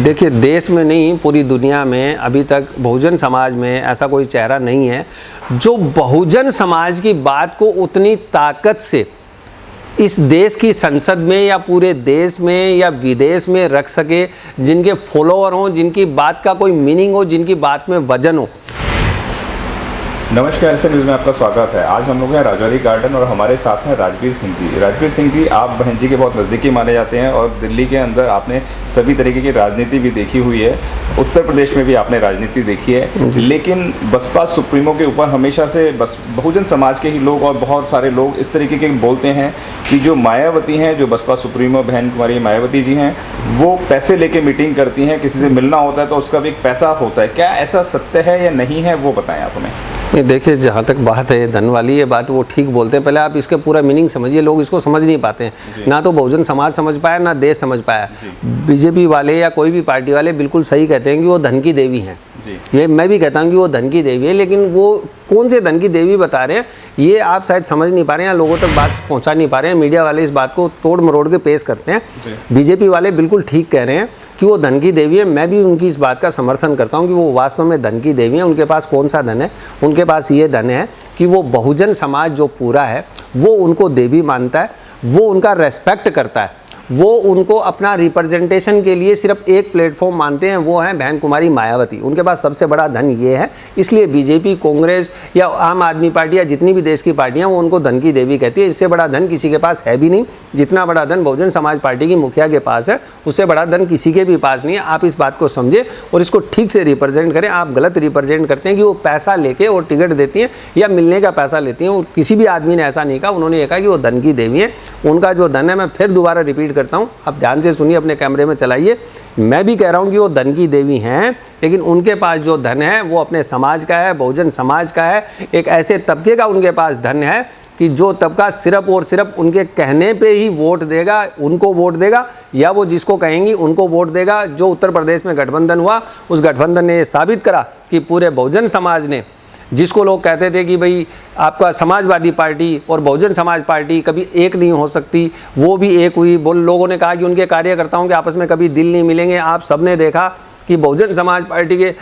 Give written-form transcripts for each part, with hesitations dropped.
देखिए, देश में नहीं पूरी दुनिया में अभी तक बहुजन समाज में ऐसा कोई चेहरा नहीं है जो बहुजन समाज की बात को उतनी ताकत से इस देश की संसद में या पूरे देश में या विदेश में रख सके, जिनके फॉलोअर हों, जिनकी बात का कोई मीनिंग हो, जिनकी बात में वजन हो। नमस्कार, ऐसे न्यूज़ में आपका स्वागत है। आज हम लोग हैं राजौरी गार्डन और हमारे साथ हैं राजवीर सिंह जी। राजवीर सिंह जी, आप बहन जी के बहुत नज़दीकी माने जाते हैं और दिल्ली के अंदर आपने सभी तरीके की राजनीति भी देखी हुई है, उत्तर प्रदेश में भी आपने राजनीति देखी है, लेकिन बसपा सुप्रीमो के ऊपर हमेशा से बस बहुजन समाज के ही लोग और बहुत सारे लोग इस तरीके के बोलते हैं कि जो मायावती हैं, जो बसपा सुप्रीमो बहन कुमारी मायावती जी हैं, वो पैसे लेके मीटिंग करती हैं, किसी से मिलना होता है तो उसका भी एक पैसा होता है। क्या ऐसा सत्य है या नहीं है, वो बताएं आप हमें। देखिए, जहाँ तक बात है धन वाली, ये बात वो ठीक बोलते हैं। पहले आप इसके पूरा मीनिंग समझिए, लोग इसको समझ नहीं पाते हैं। ना तो बहुजन समाज समझ पाया, ना देश समझ पाया। बीजेपी वाले या कोई भी पार्टी वाले बिल्कुल सही कहते हैं कि वो धन की देवी हैं। ये मैं भी कहता हूँ कि वो धन की देवी है, लेकिन वो कौन से धन की देवी बता रहे हैं ये आप शायद समझ नहीं पा रहे हैं या लोगों तक बात पहुँचा नहीं पा रहे हैं। मीडिया वाले इस बात को तोड़ मरोड़ के पेश करते हैं। बीजेपी वाले बिल्कुल ठीक कह रहे हैं कि वो धन की देवी है। मैं भी उनकी इस बात का समर्थन करता हूँ कि वो वास्तव में धन की देवी है। उनके पास कौन सा धन है? उनके पास ये धन है कि वो बहुजन समाज जो पूरा है वो उनको देवी मानता है, वो उनका रेस्पेक्ट करता है, वो उनको अपना रिप्रेजेंटेशन के लिए सिर्फ एक प्लेटफॉर्म मानते हैं, वो है बहन कुमारी मायावती। उनके पास सबसे बड़ा धन ये है, इसलिए बीजेपी, कांग्रेस या आम आदमी पार्टी या जितनी भी देश की पार्टियां वो उनको धन की देवी कहती है। इससे बड़ा धन किसी के पास है भी नहीं। जितना बड़ा धन बहुजन समाज पार्टी की मुखिया के पास है, उससे बड़ा धन किसी के भी पास नहीं है। आप इस बात को समझें और इसको ठीक से रिप्रेजेंट करें। आप गलत रिप्रेजेंट करते हैं कि वो पैसा लेके और टिकट देती हैं या मिलने का पैसा लेती हैं, और किसी भी आदमी ने ऐसा नहीं कहा। उन्होंने ये कहा कि वो धन की देवी है। उनका जो धन है, मैं फिर दोबारा रिपीट करता हूं, आप ध्यान से सुनिए, अपने कैमरे में चलाइए। मैं भी कह रहा हूं कि वो धन की देवी हैं, लेकिन उनके पास जो धन है वो अपने समाज का है, बहुजन समाज का है। एक ऐसे तबके का उनके पास धन है कि जो तबका सिर्फ और सिर्फ उनके कहने पे ही वोट देगा, उनको वोट देगा, या वो जिसको कहेंगी उनको वोट देगा। जो उत्तर प्रदेश में गठबंधन हुआ, उस गठबंधन ने साबित करा कि पूरे बहुजन समाज ने, जिसको लोग कहते थे कि भाई आपका समाजवादी पार्टी और बहुजन समाज पार्टी कभी एक नहीं हो सकती, वो भी एक हुई। लोगों ने कहा कि उनके कार्यकर्ताओं के आपस में कभी दिल नहीं मिलेंगे। आप सबने देखा कि बहुजन समाज पार्टी के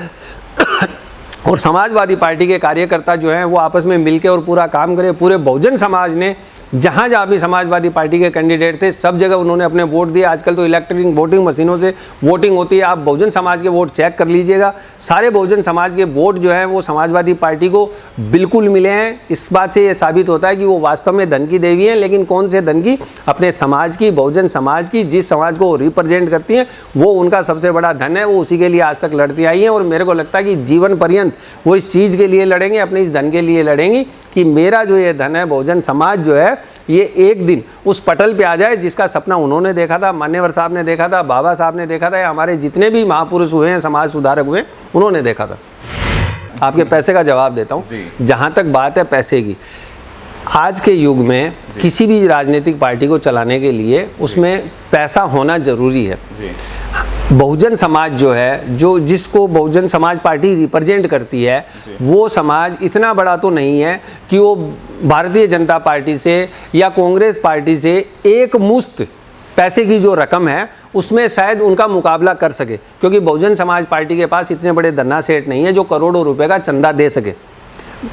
और समाजवादी पार्टी के कार्यकर्ता जो हैं वो आपस में मिलके और पूरा काम करे। पूरे बहुजन समाज ने जहाँ जहाँ भी समाजवादी पार्टी के कैंडिडेट थे, सब जगह उन्होंने अपने वोट दिए। आजकल तो इलेक्ट्रॉनिक वोटिंग मशीनों से वोटिंग होती है। आप बहुजन समाज के वोट चेक कर लीजिएगा, सारे बहुजन समाज के वोट जो हैं वो समाजवादी पार्टी को बिल्कुल मिले हैं। इस बात से ये साबित होता है कि वो वास्तव में धन की देवी हैं। लेकिन कौन से धन की? अपने समाज की, बहुजन समाज की। जिस समाज को रिप्रेजेंट करती हैं वो उनका सबसे बड़ा धन है। वो उसी के लिए आज तक लड़ती आई हैं, और मेरे को लगता है कि जीवन पर्यंत वो इस चीज़ के लिए लड़ेंगे, अपने इस धन के लिए लड़ेंगी कि मेरा जो ये धन है, बहुजन समाज जो है, ये एक दिन उस पटल पे आ जाए जिसका सपना उन्होंने देखा था, मान्यवर साहब ने देखा था, बाबा साहब ने देखा था, या हमारे जितने भी महापुरुष हुए हैं, समाज सुधारक हुए, उन्होंने देखा था। आपके पैसे का जवाब देता हूँ। जहाँ तक बात है पैसे की, आज के युग में किसी भी राजनीतिक पार्टी को चलाने के लिए उसमें पैसा होना जरूरी है। बहुजन समाज जो है, जो जिसको बहुजन समाज पार्टी रिप्रेजेंट करती है, वो समाज इतना बड़ा तो नहीं है कि वो भारतीय जनता पार्टी से या कांग्रेस पार्टी से एक मुश्त पैसे की जो रकम है उसमें शायद उनका मुकाबला कर सके, क्योंकि बहुजन समाज पार्टी के पास इतने बड़े धन्ना सेठ नहीं है जो करोड़ों रुपए का चंदा दे सके।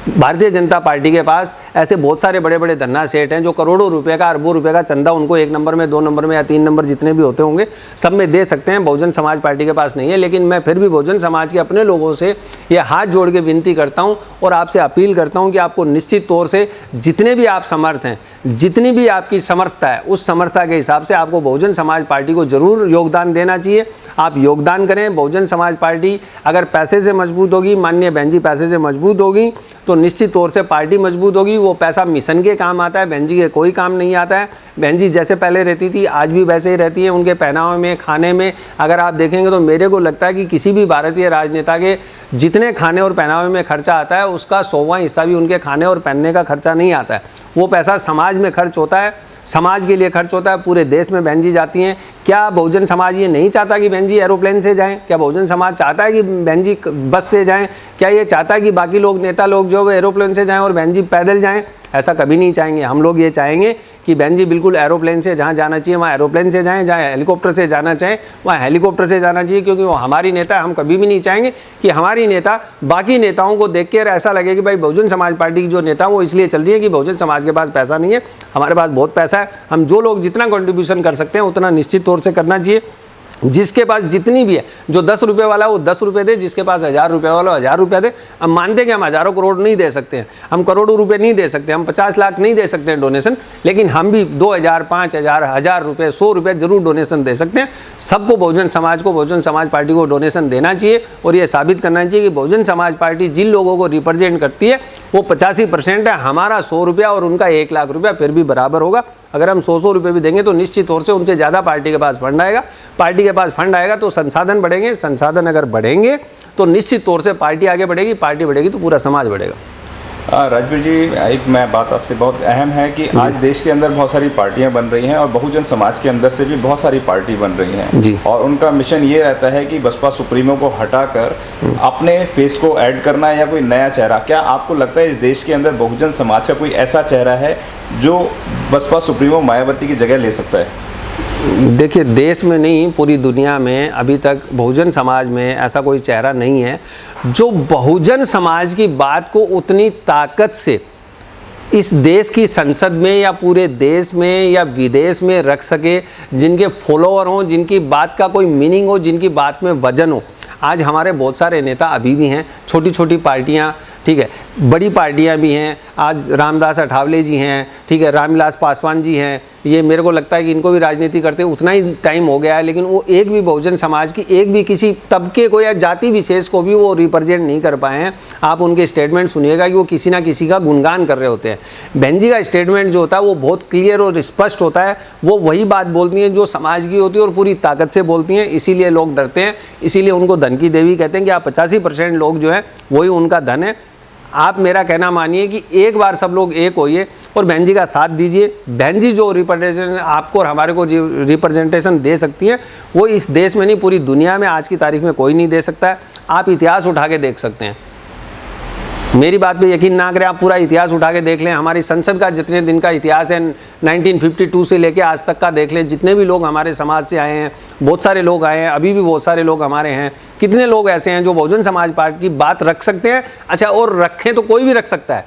भारतीय जनता पार्टी के पास ऐसे बहुत सारे बड़े बड़े धन्ना सेठ हैं जो करोड़ों रुपए का, अरबों रुपए का चंदा उनको एक नंबर में, दो नंबर में या तीन नंबर जितने भी होते होंगे सब में दे सकते हैं। बहुजन समाज पार्टी के पास नहीं है। लेकिन मैं फिर भी बहुजन समाज के अपने लोगों से ये हाथ जोड़ के विनती करता हूं और आपसे अपील करता हूं कि आपको निश्चित तौर से जितने भी आप समर्थ हैं, जितनी भी आपकी समर्थता है, उस समर्थता के हिसाब से आपको बहुजन समाज पार्टी को जरूर योगदान देना चाहिए। आप योगदान करें। बहुजन समाज पार्टी अगर पैसे से मजबूत होगी, माननीय बहन जी पैसे से मजबूत होगी, तो निश्चित तौर से पार्टी मजबूत होगी। वो पैसा मिशन के काम आता है, बहन जी के कोई काम नहीं आता है। बहन जी जैसे पहले रहती थी आज भी वैसे ही रहती हैं। उनके पहनावे में, खाने में अगर आप देखेंगे तो मेरे को लगता है कि किसी भी भारतीय राजनेता के जितने खाने और पहनावे में खर्चा आता है उसका 100वां हिस्सा भी उनके खाने और पहनने का खर्चा नहीं आता है। वो पैसा समाज में खर्च होता है, समाज के लिए खर्च होता है। पूरे देश में बहन जी जाती हैं। क्या बहुजन समाज ये नहीं चाहता कि बहन जी एरोप्लेन से जाएं? क्या बहुजन समाज चाहता है कि बहन जी बस से जाएं? क्या ये चाहता है कि बाकी लोग, नेता लोग जो वो एरोप्लेन से जाएं और बहन जी पैदल जाएं? ऐसा कभी नहीं चाहेंगे। हम लोग ये चाहेंगे कि बहन जी बिल्कुल एरोप्लेन से जहाँ जाना चाहिए वहाँ एरोप्लेन से जाएँ, जहाँ हेलीकॉप्टर से जाना चाहें वहाँ हेलीकॉप्टर से जाना चाहिए, क्योंकि वो हमारी नेता है। हम कभी भी नहीं चाहेंगे कि हमारी नेता बाकी नेताओं को देख कर ऐसा लगे कि भाई बहुजन समाज पार्टी की जो नेता वो इसलिए चल रही है कि बहुजन समाज के पास पैसा नहीं है, हमारे पास बहुत पैसा है। हम जो लोग जितना कंट्रीब्यूशन कर सकते हैं उतना निश्चित तौर से करना चाहिए। जिसके पास जितनी भी है, जो 10 रुपये वाला वो 10 रुपये दे, जिसके पास 1000 रुपये वाला 1000 रुपये दे। हम मानते हैं कि हम हज़ारों करोड़ नहीं दे सकते हैं, हम करोड़ों रुपए नहीं दे सकते, हम 50 लाख नहीं दे सकते हैं डोनेशन, लेकिन हम भी 2000, 5000, 1000 रुपये, 100 रुपये जरूर डोनेशन दे सकते हैं। सबको बहुजन समाज को, बहुजन समाज पार्टी को डोनेशन देना चाहिए और ये साबित करना चाहिए कि बहुजन समाज पार्टी जिन लोगों को रिप्रेजेंट करती है वो 85% है। हमारा 100 रुपया और उनका 1 लाख रुपया फिर भी बराबर होगा। अगर हम 100 रुपये भी देंगे तो निश्चित तौर से उनसे ज़्यादा पार्टी के पास फंड आएगा। पार्टी के पास फंड आएगा तो संसाधन बढ़ेंगे, संसाधन अगर बढ़ेंगे तो निश्चित तौर से पार्टी आगे बढ़ेगी, पार्टी बढ़ेगी तो पूरा समाज बढ़ेगा। राजवीर जी, एक मैं बात आपसे बहुत अहम है कि आज देश के अंदर बहुत सारी पार्टियां बन रही हैं और बहुजन समाज के अंदर से भी बहुत सारी पार्टी बन रही हैं जी। और उनका मिशन ये रहता है कि बसपा सुप्रीमो को हटाकर अपने फेस को ऐड करना है या कोई नया चेहरा। क्या आपको लगता है इस देश के अंदर बहुजन समाज का कोई ऐसा चेहरा है जो बसपा सुप्रीमो मायावती की जगह ले सकता है? देखिए, देश में नहीं पूरी दुनिया में अभी तक बहुजन समाज में ऐसा कोई चेहरा नहीं है जो बहुजन समाज की बात को उतनी ताकत से इस देश की संसद में या पूरे देश में या विदेश में रख सके, जिनके फॉलोअर हों, जिनकी बात का कोई मीनिंग हो, जिनकी बात में वजन हो। आज हमारे बहुत सारे नेता अभी भी हैं, छोटी छोटी पार्टियां, ठीक है, बड़ी पार्टियां भी हैं। आज रामदास अठावले जी हैं, ठीक है, रामविलास पासवान जी हैं। ये मेरे को लगता है कि इनको भी राजनीति करते उतना ही टाइम हो गया है, लेकिन वो एक भी बहुजन समाज की एक भी किसी तबके को या जाति विशेष को भी वो रिप्रेजेंट नहीं कर पाए हैं। आप उनके स्टेटमेंट सुनिएगा कि वो किसी ना किसी का गुणगान कर रहे होते हैं। बहन जी का स्टेटमेंट जो होता है वो बहुत क्लियर और स्पष्ट होता है। वो वही बात बोलती हैं जो समाज की होती है और पूरी ताकत से बोलती हैं। इसीलिए लोग डरते हैं, इसीलिए उनको धन की देवी कहते हैं कि आप 85% लोग जो है वही उनका धन है। आप मेरा कहना मानिए कि एक बार सब लोग एक होइए और बहन जी का साथ दीजिए। बहन जी जो रिप्रेजेंटेशन आपको और हमारे को रिप्रेजेंटेशन दे सकती हैं वो इस देश में नहीं पूरी दुनिया में आज की तारीख में कोई नहीं दे सकता है। आप इतिहास उठा के देख सकते हैं, मेरी बात पे यकीन ना करें, आप पूरा इतिहास उठा के देख लें। हमारी संसद का जितने दिन का इतिहास है 1952 से लेके आज तक का देख लें। जितने भी लोग हमारे समाज से आए हैं, बहुत सारे लोग आए हैं, अभी भी बहुत सारे लोग हमारे हैं। कितने लोग ऐसे हैं जो बहुजन समाज पार्टी की बात रख सकते हैं? अच्छा, और रखें तो कोई भी रख सकता है,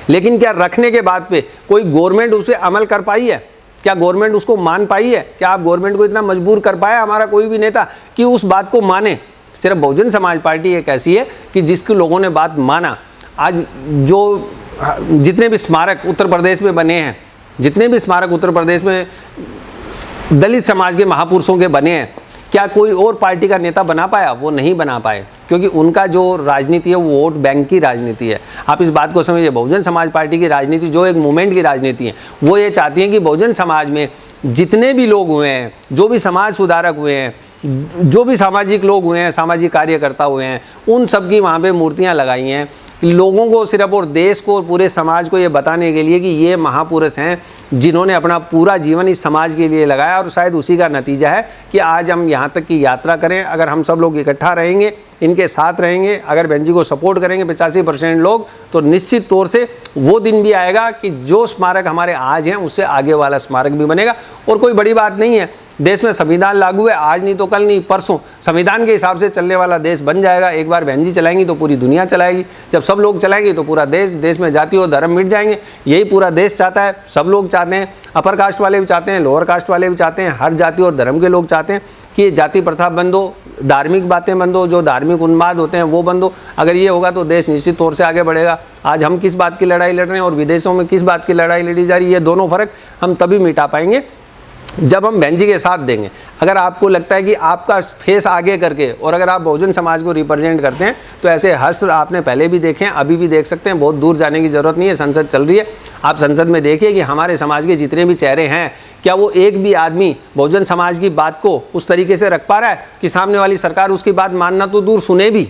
लेकिन क्या रखने के बाद पे कोई गवर्नमेंट उस पर अमल कर पाई है? क्या गवर्नमेंट उसको मान पाई है? क्या आप गवर्नमेंट को इतना मजबूर कर पाया हमारा कोई भी नेता कि उस बात को माने? सिर्फ बहुजन समाज पार्टी एक ऐसी है कि जिसके लोगों ने बात माना। आज जो जितने भी स्मारक उत्तर प्रदेश में बने हैं, जितने भी स्मारक उत्तर प्रदेश में दलित समाज के महापुरुषों के बने हैं, क्या कोई और पार्टी का नेता बना पाया? वो नहीं बना पाए, क्योंकि उनका जो राजनीति है वो वोट बैंक की राजनीति है। आप इस बात को समझिए, बहुजन समाज पार्टी की राजनीति जो एक मूवमेंट की राजनीति है, वो ये चाहती है कि बहुजन समाज में जितने भी लोग हुए हैं, जो भी समाज सुधारक हुए हैं, जो भी सामाजिक लोग हुए हैं, सामाजिक कार्यकर्ता हुए हैं, उन सब की वहाँ पे मूर्तियाँ लगाई हैं लोगों को सिर्फ और देश को और पूरे समाज को ये बताने के लिए कि ये महापुरुष हैं जिन्होंने अपना पूरा जीवन इस समाज के लिए लगाया। और शायद उसी का नतीजा है कि आज हम यहाँ तक की यात्रा करें। अगर हम सब लोग इकट्ठा रहेंगे, इनके साथ रहेंगे, अगर बहन जी को सपोर्ट करेंगे 85% लोग, तो निश्चित तौर से वो दिन भी आएगा कि जो स्मारक हमारे आज हैं उससे आगे वाला स्मारक भी बनेगा। और कोई बड़ी बात नहीं है, देश में संविधान लागू है, आज नहीं तो कल नहीं परसों संविधान के हिसाब से चलने वाला देश बन जाएगा। एक बार बहन जी चलाएंगी तो पूरी दुनिया चलाएगी, जब सब लोग चलाएंगे तो पूरा देश में जाति और धर्म मिट जाएंगे। यही पूरा देश चाहता है, सब लोग चाहते हैं, अपर कास्ट वाले भी चाहते हैं, लोअर कास्ट वाले भी चाहते हैं, हर जाति और धर्म के लोग चाहते हैं कि ये जाति प्रथा बंद हो, धार्मिक बातें बंद हो, जो धार्मिक उन्माद होते हैं वो बंद हो। अगर ये होगा तो देश निश्चित तौर से आगे बढ़ेगा। आज हम किस बात की लड़ाई लड़ रहे हैं और विदेशों में किस बात की लड़ाई लड़ी जा रही है, ये दोनों फर्क हम तभी मिटा पाएंगे जब हम बहन जी के साथ देंगे। अगर आपको लगता है कि आपका फेस आगे करके और अगर आप बहुजन समाज को रिप्रेजेंट करते हैं तो ऐसे हश्र आपने पहले भी देखे हैं, अभी भी देख सकते हैं, बहुत दूर जाने की ज़रूरत नहीं है। संसद चल रही है, आप संसद में देखिए कि हमारे समाज के जितने भी चेहरे हैं, क्या वो एक भी आदमी बहुजन समाज की बात को उस तरीके से रख पा रहा है कि सामने वाली सरकार उसकी बात मानना तो दूर सुने भी,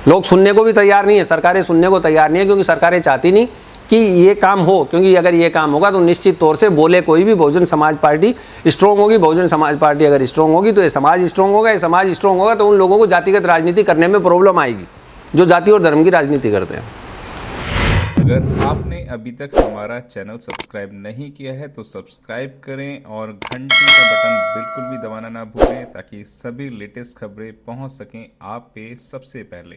लोग सुनने को भी तैयार नहीं है, सरकारें सुनने को तैयार नहीं है, क्योंकि सरकारें चाहती नहीं कि ये काम हो। क्योंकि अगर ये काम होगा तो निश्चित तौर से बोले कोई भी बहुजन समाज पार्टी स्ट्रॉन्ग होगी। बहुजन समाज पार्टी अगर स्ट्रॉन्ग होगी तो ये समाज स्ट्रॉन्ग होगा, ये समाज स्ट्रॉन्ग होगा तो उन लोगों को जातिगत राजनीति करने में प्रॉब्लम आएगी जो जाति और धर्म की राजनीति करते हैं। अगर आपने अभी तक हमारा चैनल सब्सक्राइब नहीं किया है तो सब्सक्राइब करें और घंटी का बटन बिल्कुल भी दबाना ना भूलें ताकि सभी लेटेस्ट खबरें पहुंच सकें आप पे सबसे पहले।